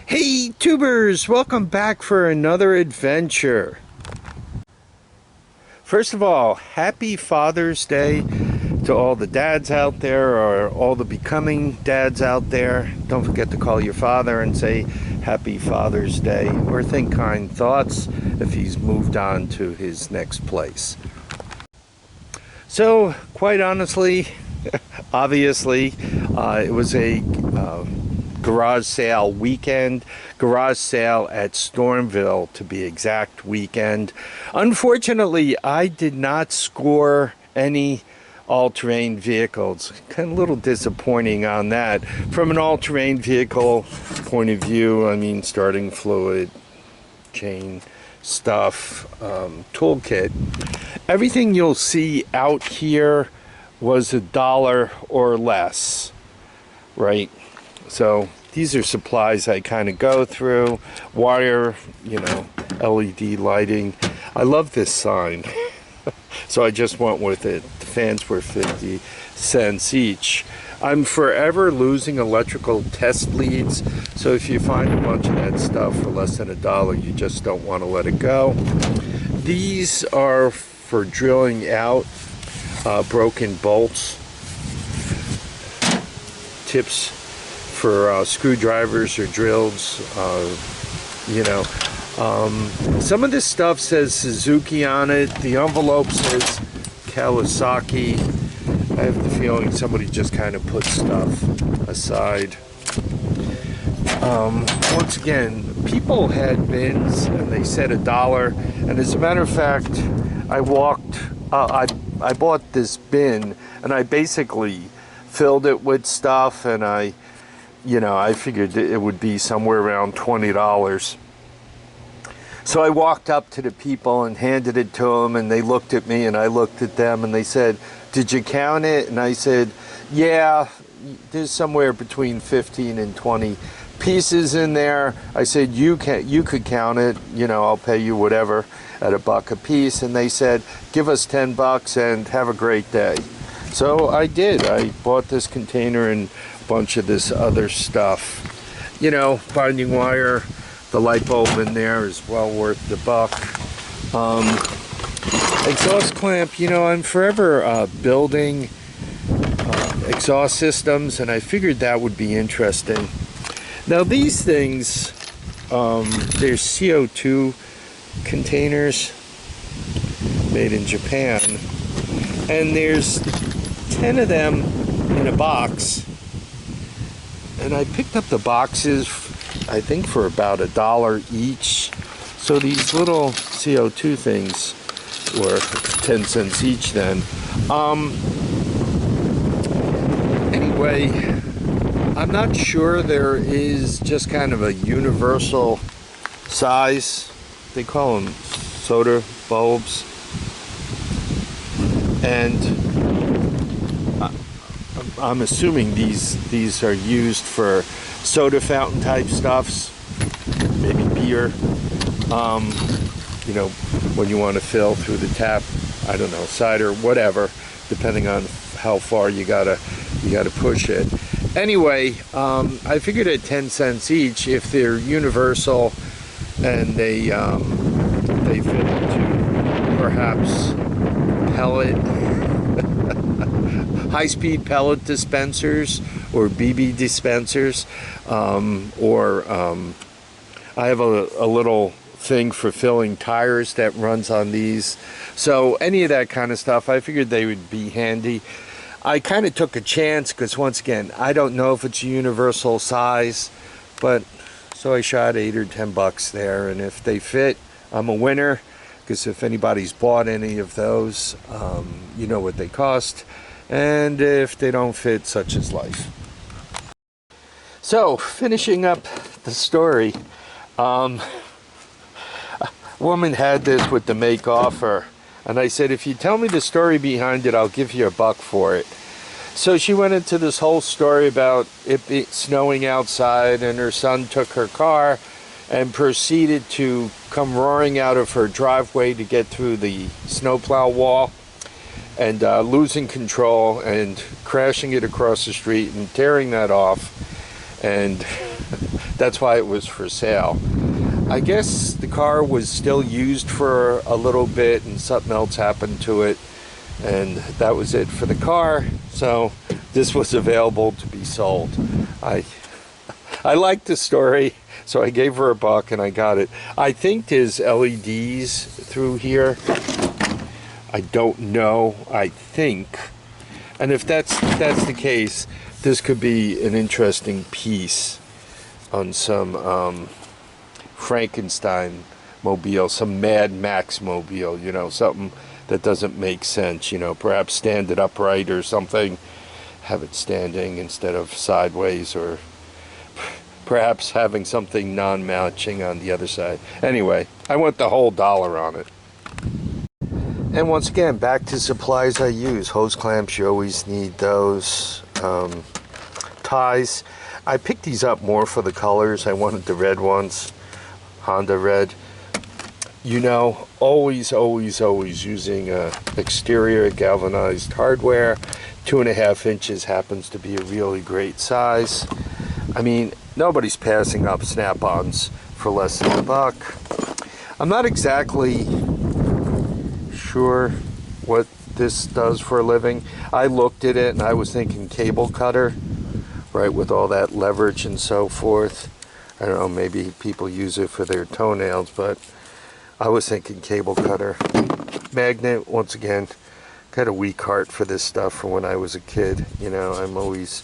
Hey tubers, welcome back for another adventure. First of all, happy Father's Day to all the dads out there, or all the becoming dads out there. Don't forget to call your father and say happy Father's Day, or think kind thoughts if he's moved on to his next place. So quite honestly, obviously, it was a garage sale weekend, garage sale at Stormville to be exact weekend. Unfortunately, I did not score any all-terrain vehicles. Kind of a little disappointing on that. From an all-terrain vehicle point of view, I mean starting fluid, chain stuff, toolkit. Everything you'll see out here was $1 or less, right? So these are supplies I kind of go through. Wire, LED lighting. I love this sign. So I just went with it. The fans were 50 cents each. I'm forever losing electrical test leads. So if you find a bunch of that stuff for less than $1, you just don't want to let it go. These are for drilling out broken bolts. Tips for screwdrivers or drills. Some of this stuff says Suzuki on it. The envelope says Kawasaki. I have the feeling somebody just kind of put stuff aside. Once again, people had bins and they said $1, and as a matter of fact, I bought this bin and I basically filled it with stuff, and I figured it would be somewhere around $20. So I walked up to the people and handed it to them, and they looked at me and I looked at them, and they said, "Did you count it?" And I said, "Yeah, there's somewhere between 15 and 20 pieces in there." I said, you could count it, I'll pay you whatever at $1 a piece." And they said, "Give us $10 and have a great day." So I did. I bought this container and a bunch of this other stuff. Binding wire, the light bulb in there is well worth the buck. Exhaust clamp, I'm forever building exhaust systems, and I figured that would be interesting. Now these things, they're CO2 containers made in Japan, and there's 10 of them in a box, and I picked up the boxes I think for about $1 each. So these little CO2 things were 10 cents each then. Anyway, I'm not sure there is just kind of a universal size. They call them soda bulbs. And I'm assuming these are used for soda fountain type stuffs, maybe beer, when you want to fill through the tap, I don't know, cider, whatever, depending on how far you gotta push it. Anyway, I figured at 10 cents each, if they're universal and they fit into perhaps pellet, high-speed pellet dispensers or BB dispensers, I have a little thing for filling tires that runs on these. So any of that kind of stuff, I figured they would be handy. I kind of took a chance because, once again, I don't know if it's a universal size, but so I shot $8 or $10 there, and if they fit, I'm a winner, because if anybody's bought any of those, you know what they cost. And if they don't fit, such is life. So, finishing up the story, a woman had this with the make offer, and I said, "If you tell me the story behind it, I'll give you $1 for it." So she went into this whole story about it snowing outside, and her son took her car and proceeded to come roaring out of her driveway to get through the snowplow wall, and losing control and crashing it across the street and tearing that off. And That's why it was for sale. I guess the car was still used for a little bit and something else happened to it, and that was it for the car. So this was available to be sold. I liked the story, so I gave her $1 and I got it. I think there's LEDs through here. I don't know. I think, and if that's the case, this could be an interesting piece on some Frankenstein mobile, some Mad Max mobile, you know, something that doesn't make sense, you know, perhaps stand it upright or something, have it standing instead of sideways, or perhaps having something non-matching on the other side. Anyway, I want the whole $1 on it. And once again, back to supplies I use. Hose clamps, you always need those. Ties. I picked these up more for the colors. I wanted the red ones, Honda red. You know, always using exterior galvanized hardware. 2.5 inches happens to be a really great size. I mean, nobody's passing up snap-ons for less than $1. I'm not exactly sure what this does for a living. I looked at it and I was thinking cable cutter, right, with all that leverage and so forth. I don't know, maybe people use it for their toenails, but I was thinking cable cutter. Magnet, once again, got a weak heart for this stuff from when I was a kid. You know, I'm always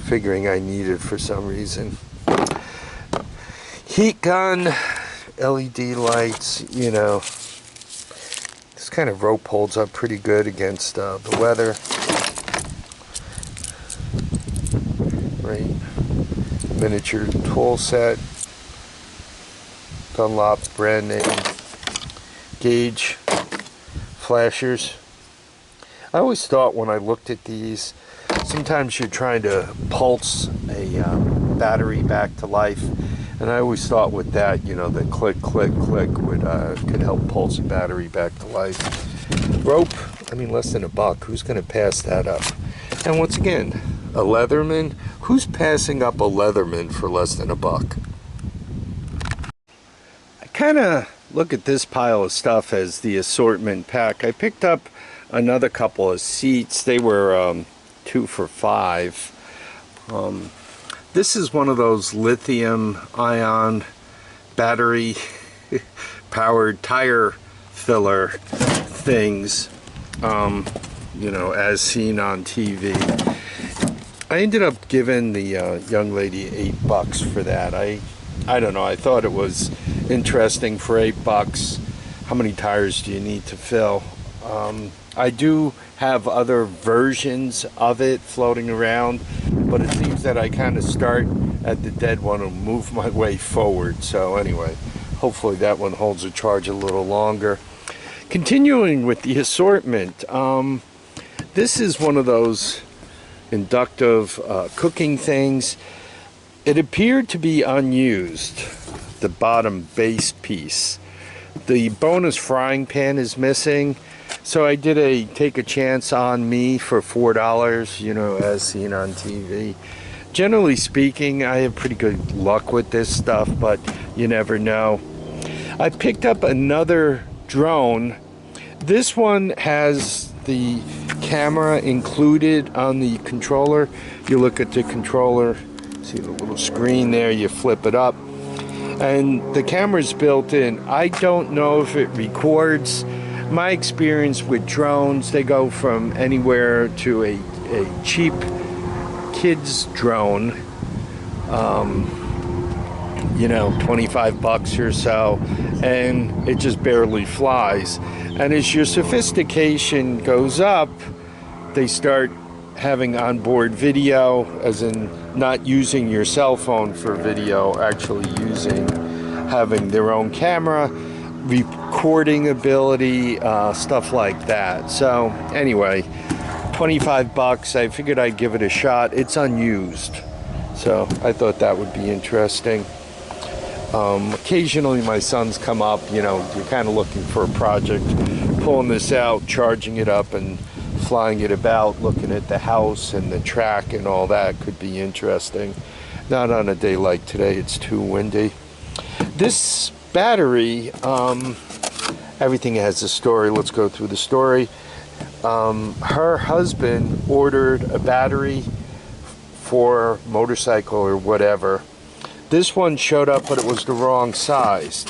figuring I need it for some reason. Heat gun, LED lights, you know. This kind of rope holds up pretty good against the weather. Right. Miniature tool set. Dunlop brand name. Gauge. Flashers. I always thought when I looked at these, sometimes you're trying to pulse a battery back to life. And I always thought with that, you know, the click, click, click would could help pulse a battery back to life. Rope, I mean, less than $1. Who's going to pass that up? And once again, a Leatherman. Who's passing up a Leatherman for less than $1? I kind of look at this pile of stuff as the assortment pack. I picked up another couple of seats. They were 2 for $5. This is one of those lithium ion battery powered tire filler things, you know, as seen on TV. I ended up giving the young lady $8 for that. I don't know, I thought it was interesting for $8. How many tires do you need to fill? I do have other versions of it floating around, but it seems that I kind of start at the dead one and move my way forward. So anyway, hopefully that one holds a charge a little longer. Continuing with the assortment, this is one of those inductive cooking things. It appeared to be unused, the bottom base piece. The bonus frying pan is missing. So I did a take a chance on me for $4, you know, as seen on TV. Generally speaking, I have pretty good luck with this stuff, but you never know. I picked up another drone. This one has the camera included on the controller. You look at the controller, see the little screen there, you flip it up, and the camera's built in. I don't know if it records. My experience with drones, they go from anywhere to a cheap kids drone, you know, $25 or so, and it just barely flies. And as your sophistication goes up, they start having onboard video, as in not using your cell phone for video, actually having their own camera, recording ability, stuff like that. So anyway, $25. I figured I'd give it a shot. It's unused, so I thought that would be interesting. Occasionally my sons come up, you know, you're kind of looking for a project, pulling this out, charging it up and flying it about, looking at the house and the track and all that could be interesting. Not on a day like today, it's too windy. This battery, everything has a story. Let's go through the story. Her husband ordered a battery for motorcycle or whatever. This one showed up, but it was the wrong size.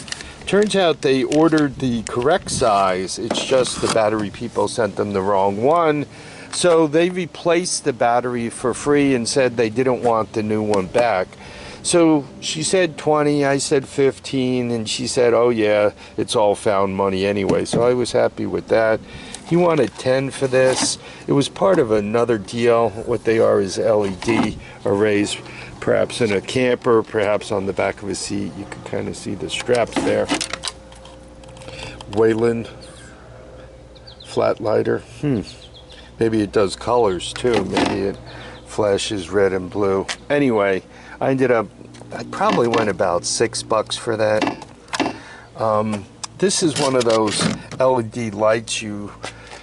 Turns out they ordered the correct size. It's just the battery people sent them the wrong one. So they replaced the battery for free and said they didn't want the new one back. So she said 20, I said 15, and she said, oh yeah, it's all found money anyway. So I was happy with that. He wanted 10 for this. It was part of another deal. What they are is LED arrays, perhaps in a camper, perhaps on the back of a seat. You can kind of see the straps there. Wayland flat lighter. Maybe it does colors too. Maybe it flashes red and blue. Anyway, I probably went about $6 for that. This is one of those LED lights you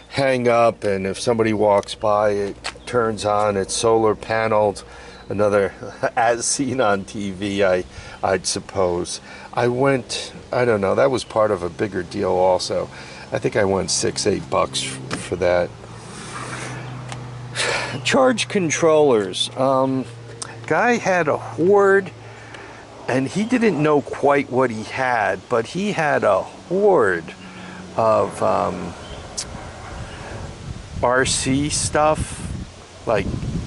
hang up, and if somebody walks by, it turns on. It's solar paneled. Another, as seen on TV, I'd suppose. I don't know, that was part of a bigger deal also. I think I went $6-8 for that. Charge controllers. Guy had a horde, and he didn't know quite what he had, but he had a horde of RC stuff, like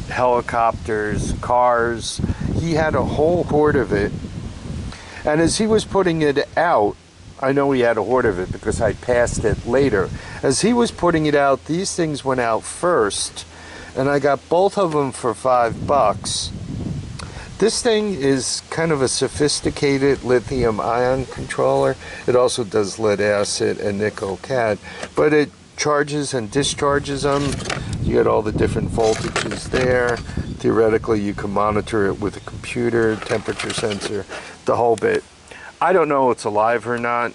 helicopters, cars. He had a whole horde of it. And as he was putting it out, I know he had a horde of it because I passed it later. As he was putting it out, these things went out first, and I got both of them for $5. This thing is kind of a sophisticated lithium ion controller. It also does lead acid and nickel cad, but it charges and discharges them. You get all the different voltages there. Theoretically, you can monitor it with a computer, temperature sensor, the whole bit. I don't know if it's alive or not.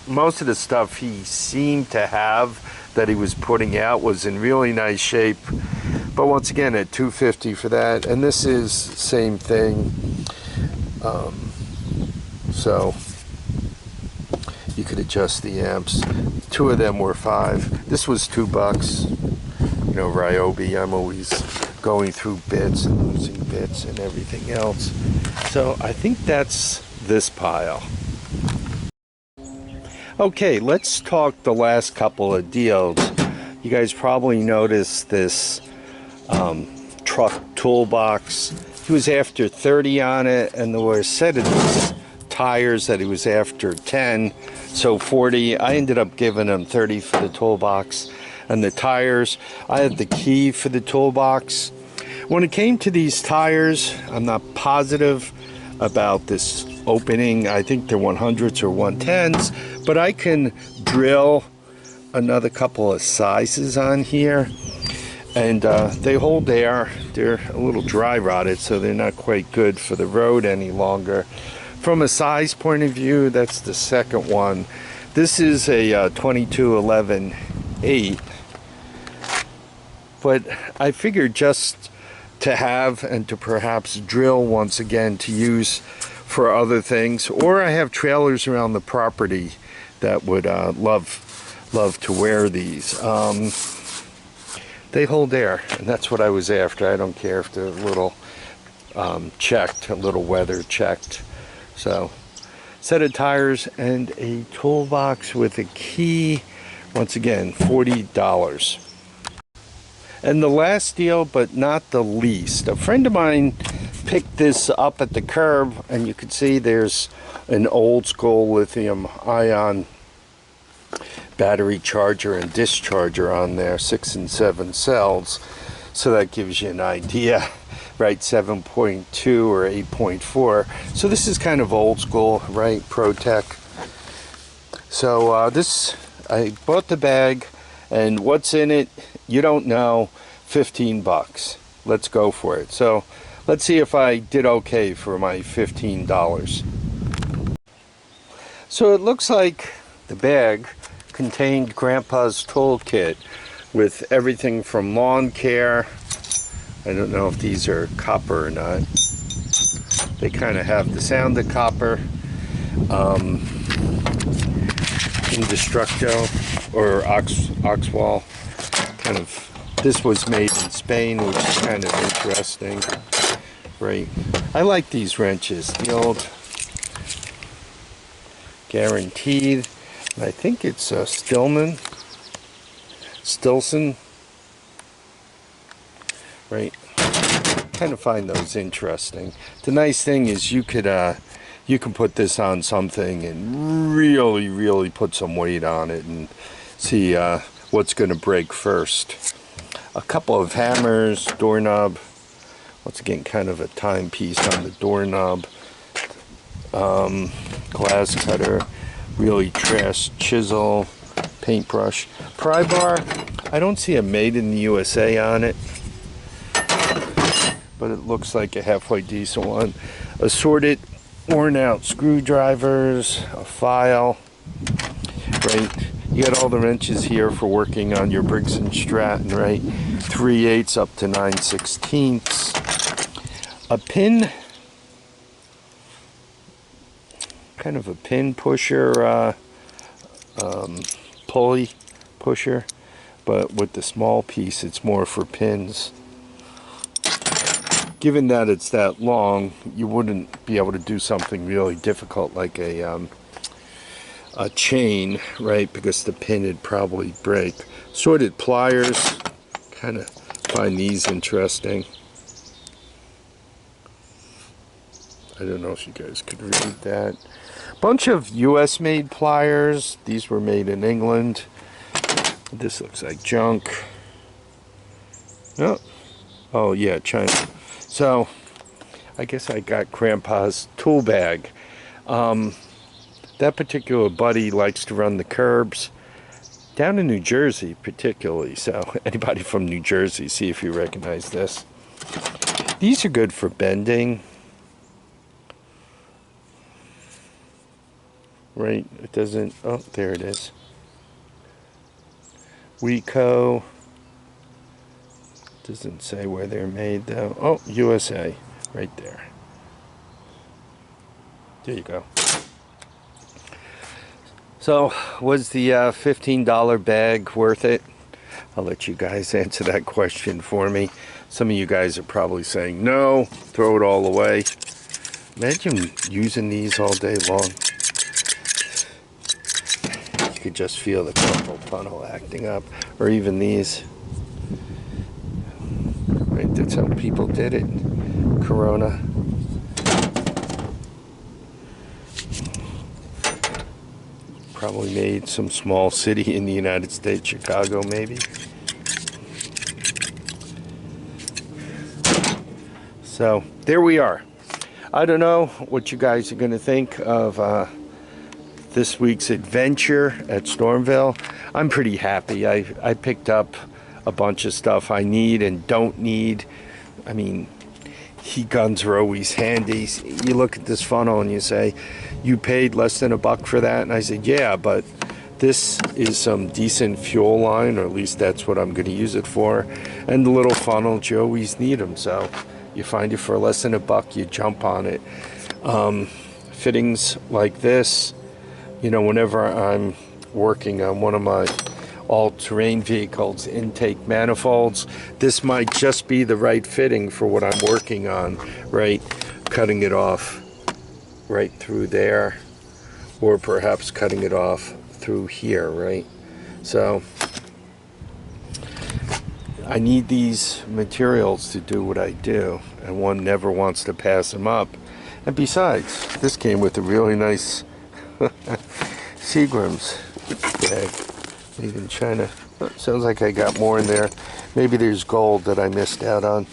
Most of the stuff he seemed to have that he was putting out was in really nice shape. But once again, at $2.50 for that. And this is same thing. So you could adjust the amps. Two of them were $5. This was $2. You know, Ryobi, I'm always going through bits and losing bits and everything else. So I think that's this pile. Okay, let's talk the last couple of deals. You guys probably noticed this truck toolbox. He was after 30 on it, and there were a set of these tires that he was after 10, so 40. I ended up giving him 30 for the toolbox and the tires. I had the key for the toolbox. When it came to these tires, I'm not positive about this opening. I think they're 100s or 110s, but I can drill another couple of sizes on here, and they hold air. They're a little dry rotted, so they're not quite good for the road any longer. From a size point of view, that's the second one. This is a 2211-8, but I figured just to have and to perhaps drill once again to use for other things, or I have trailers around the property that would love to wear these. They hold air, and that's what I was after. I don't care if they're a little checked, a little weather checked. So, set of tires and a toolbox with a key. Once again, $40. And the last deal, but not the least, a friend of mine picked this up at the curb, and you can see there's an old school lithium ion battery charger and discharger on there, 6 and 7 cells. So that gives you an idea, right? 7.2 or 8.4. So this is kind of old school, right? ProTech. So this, I bought the bag, and what's in it, you don't know. $15. Let's go for it. So let's see if I did okay for my $15. So it looks like the bag contained Grandpa's toolkit with everything from lawn care. I don't know if these are copper or not. They kind of have the sound of copper. Indestructo or Oxwall. Kind of, this was made in Spain, which is kind of interesting, right? I like these wrenches, the old Guaranteed. I think it's Stilson, right? Kind of find those interesting. The nice thing is you can put this on something and really put some weight on it and see what's going to break first. A couple of hammers, doorknob. Once again, kind of a timepiece on the doorknob. Glass cutter, really trash chisel, paintbrush. Pry bar, I don't see a made in the USA on it, but it looks like a halfway decent one. Assorted worn out screwdrivers, a file, right? You got all the wrenches here for working on your Briggs & Stratton, right? 3/8 up to 9/16. A pin, kind of a pin pusher, pulley pusher, but with the small piece it's more for pins. Given that it's that long, you wouldn't be able to do something really difficult like a chain, right? Because the pin would probably break. Sorted pliers, kind of find these interesting. I don't know if you guys could read that. Bunch of US made pliers. These were made in England. This looks like junk. Oh yeah, China. So I guess I got Grandpa's tool bag. That particular buddy likes to run the curbs down in New Jersey particularly. So anybody from New Jersey, see if you recognize this. These are good for bending. Right, it doesn't, oh, there it is. Weco. Doesn't say where they're made though. Oh, USA, right there. There you go. So, was the $15 bag worth it? I'll let you guys answer that question for me. Some of you guys are probably saying, no, throw it all away. Imagine using these all day long. You could just feel the carpal tunnel acting up. Or even these. Right, that's how people did it. Corona. Probably made some small city in the United States, Chicago maybe. So there we are. I don't know what you guys are going to think of this week's adventure at Stormville. I'm pretty happy. I picked up a bunch of stuff I need and don't need. I mean, heat guns are always handy. You look at this funnel and you say, you paid less than $1 for that? And I said, yeah, but this is some decent fuel line, or at least that's what I'm going to use it for. And the little funnels, you always need them. So you find it for less than $1, you jump on it. Fittings like this, you know, whenever I'm working on one of my all-terrain vehicles, intake manifolds, this might just be the right fitting for what I'm working on, right? Cutting it off right through there, or perhaps cutting it off through here, right? So I need these materials to do what I do, and one never wants to pass them up. And besides, this came with a really nice Seagram's bag. Made in China. Oh, sounds like I got more in there. Maybe there's gold that I missed out on.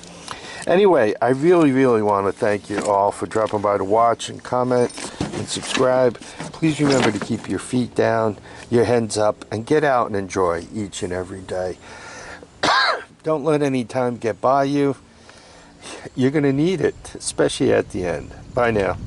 Anyway, I really want to thank you all for dropping by to watch and comment and subscribe. Please remember to keep your feet down, your hands up, and get out and enjoy each and every day. Don't let any time get by you. You're going to need it, especially at the end. Bye now.